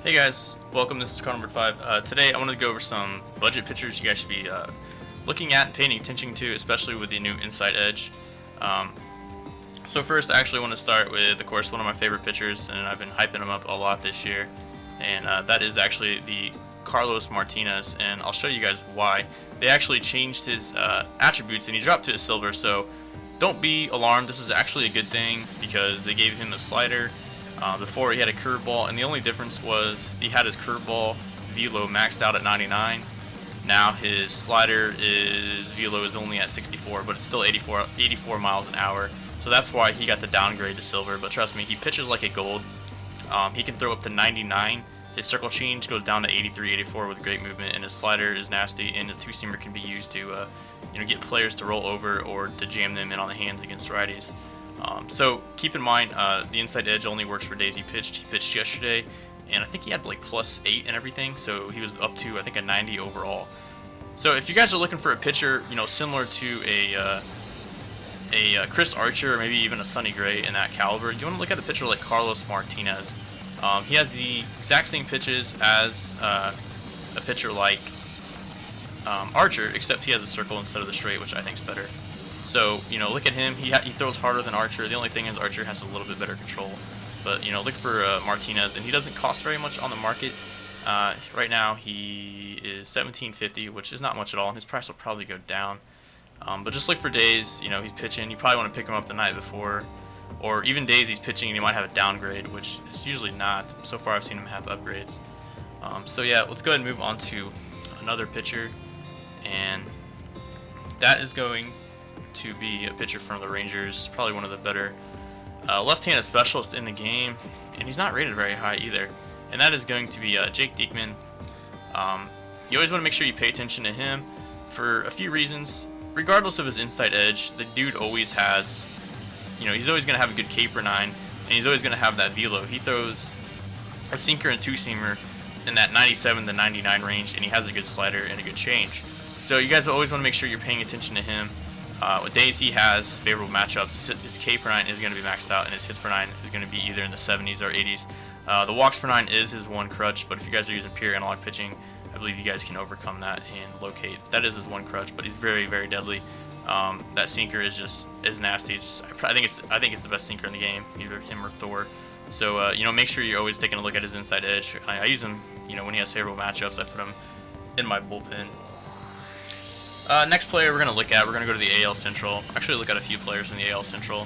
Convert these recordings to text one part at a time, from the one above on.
Hey guys, welcome. This is car number 5. Today I wanted to go over some budget pitchers you guys should be looking at and paying attention to, especially with the new Inside Edge. Um, so first, I actually want to start with, of course, one of my favorite pitchers, and I've been hyping him up a lot this year, and that is actually the Carlos Martinez, and I'll show you guys why. They actually changed his attributes, and he dropped to a silver, so don't be alarmed. This is actually a good thing because they gave him a slider. Before he had a curveball, and the only difference was he had his curveball velo maxed out at 99. Now his slider velo is only at 64, but it's still 84 miles an hour. So that's why he got the downgrade to silver. But trust me, he pitches like a gold. He can throw up to 99. His circle change goes down to 83, 84 with great movement, and his slider is nasty. And his two-seamer can be used to, get players to roll over or to jam them in on the hands against righties. So keep in mind, the Inside Edge only works for days he pitched. He pitched yesterday, and I think he had like +8 and everything, so he was up to, I think, a 90 overall. So if you guys are looking for a pitcher, similar to a Chris Archer or maybe even a Sonny Gray in that caliber, you want to look at a pitcher like Carlos Martinez. He has the exact same pitches as a pitcher like Archer, except he has a circle instead of the straight, which I think is better. So, look at him. He throws harder than Archer. The only thing is Archer has a little bit better control. But, look for Martinez, and he doesn't cost very much on the market. Right now, he is $17.50, which is not much at all, and his price will probably go down. But just look for days, he's pitching. You probably want to pick him up the night before, or even days he's pitching and he might have a downgrade, which is usually not. So far, I've seen him have upgrades. So, yeah, let's go ahead and move on to another pitcher, and that is going to be a pitcher from the Rangers, probably one of the better left-handed specialists in the game, and he's not rated very high either, and that is going to be Jake Diekman. You always want to make sure you pay attention to him for a few reasons. Regardless of his inside edge, the dude always has, he's always going to have a good K/9, and he's always going to have that velo. He throws a sinker and two-seamer in that 97 to 99 range, and he has a good slider and a good change. So you guys always want to make sure you're paying attention to him. With days he has favorable matchups, his K/9 is going to be maxed out, and his hits per nine is going to be either in the 70s or 80s. The walks per nine is his one crutch, but if you guys are using pure analog pitching, I believe you guys can overcome that and locate. That is his one crutch, but he's very, very deadly. That sinker is nasty. I think it's the best sinker in the game, either him or Thor. So make sure you're always taking a look at his inside edge. I use him, when he has favorable matchups. I put him in my bullpen. Next player we're going to go to the AL Central. Actually, look at a few players in the AL Central.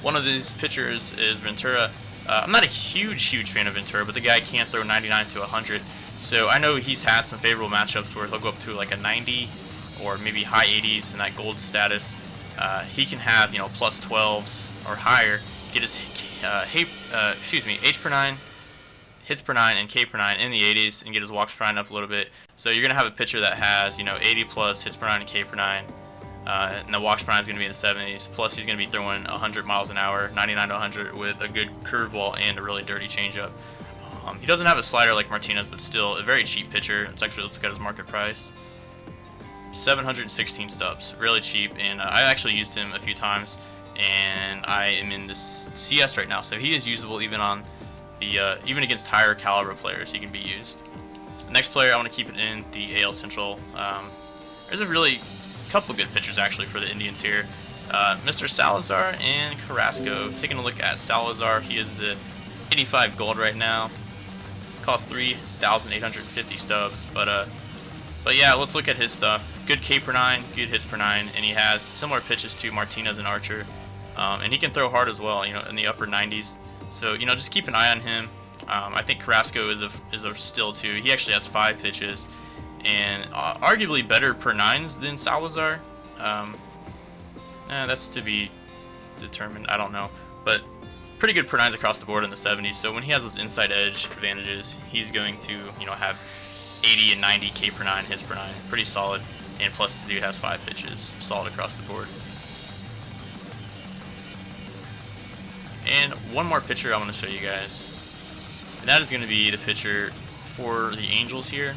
One of these pitchers is Ventura. I'm not a huge fan of Ventura, but the guy can throw 99 to 100. So I know he's had some favorable matchups where he'll go up to like a 90 or maybe high 80s in that gold status. He can have plus 12s or higher. Get his H per 9. Hits per 9 and K per 9 in the 80s, and get his walks per 9 up a little bit. So you're going to have a pitcher that has 80 plus hits per 9 and K per 9, and the walks per 9 is going to be in the 70s. Plus he's going to be throwing 100 miles an hour, 99 to 100 with a good curveball and a really dirty changeup. He doesn't have a slider like Martinez, but still a very cheap pitcher. Let's look at his market price. 716 stubs, really cheap, and I actually used him a few times, and I am in this CS right now, so he is usable even on even against higher caliber players. He can be used. Next player, I want to keep it in the AL Central. There's a really couple good pitchers actually for the Indians here. Mr. Salazar and Carrasco. Taking a look at Salazar, he is the 85 gold right now. Costs 3,850 stubs, but yeah, let's look at his stuff. Good K per 9, good hits per 9, and he has similar pitches to Martinez and Archer. And he can throw hard as well, in the upper 90s. So, just keep an eye on him. I think Carrasco is a still too. He actually has 5 pitches, and arguably better per 9s than Salazar. That's to be determined. I don't know, but pretty good per 9s across the board in the 70s. So when he has those inside edge advantages, he's going to have 80 and 90 K per 9, hits per 9, pretty solid. And plus the dude has 5 pitches, solid across the board. And one more pitcher I want to show you guys, and that is going to be the pitcher for the Angels here.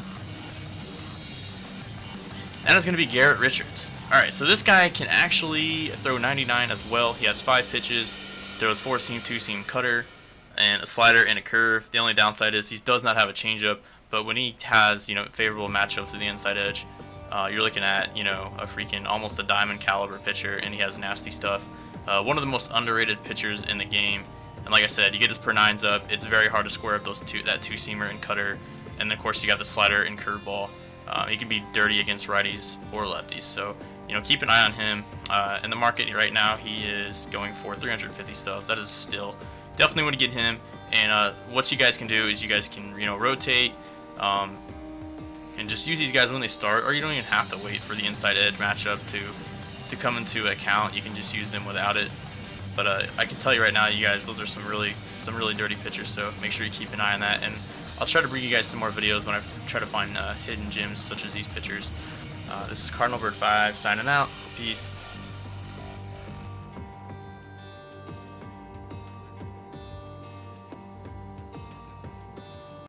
That is going to be Garrett Richards. Alright, so this guy can actually throw 99 as well. He has 5 pitches, throws 4-seam, 2-seam cutter. and a slider and a curve. The only downside is he does not have a changeup, but when he has, you know, favorable matchups to the inside edge, you're looking at, you know, a freaking almost a diamond caliber pitcher, and he has nasty stuff. One of the most underrated pitchers in the game. And like I said, you get his per nines up. It's very hard to square up that two-seamer and cutter. And then of course you got the slider and curveball. He can be dirty against righties or lefties. So, you know, keep an eye on him. In the market right now, he is going for 350 stuff. That is still definitely want to get him. And what you guys can do is you guys can, you know, rotate and just use these guys when they start, or you don't even have to wait for the inside edge matchup to come into account. You can just use them without it. But I can tell you right now, you guys, those are some really dirty pitchers. So make sure you keep an eye on that. And I'll try to bring you guys some more videos when I try to find hidden gems such as these pitchers. This is Cardinal Bird 5 signing out. Peace.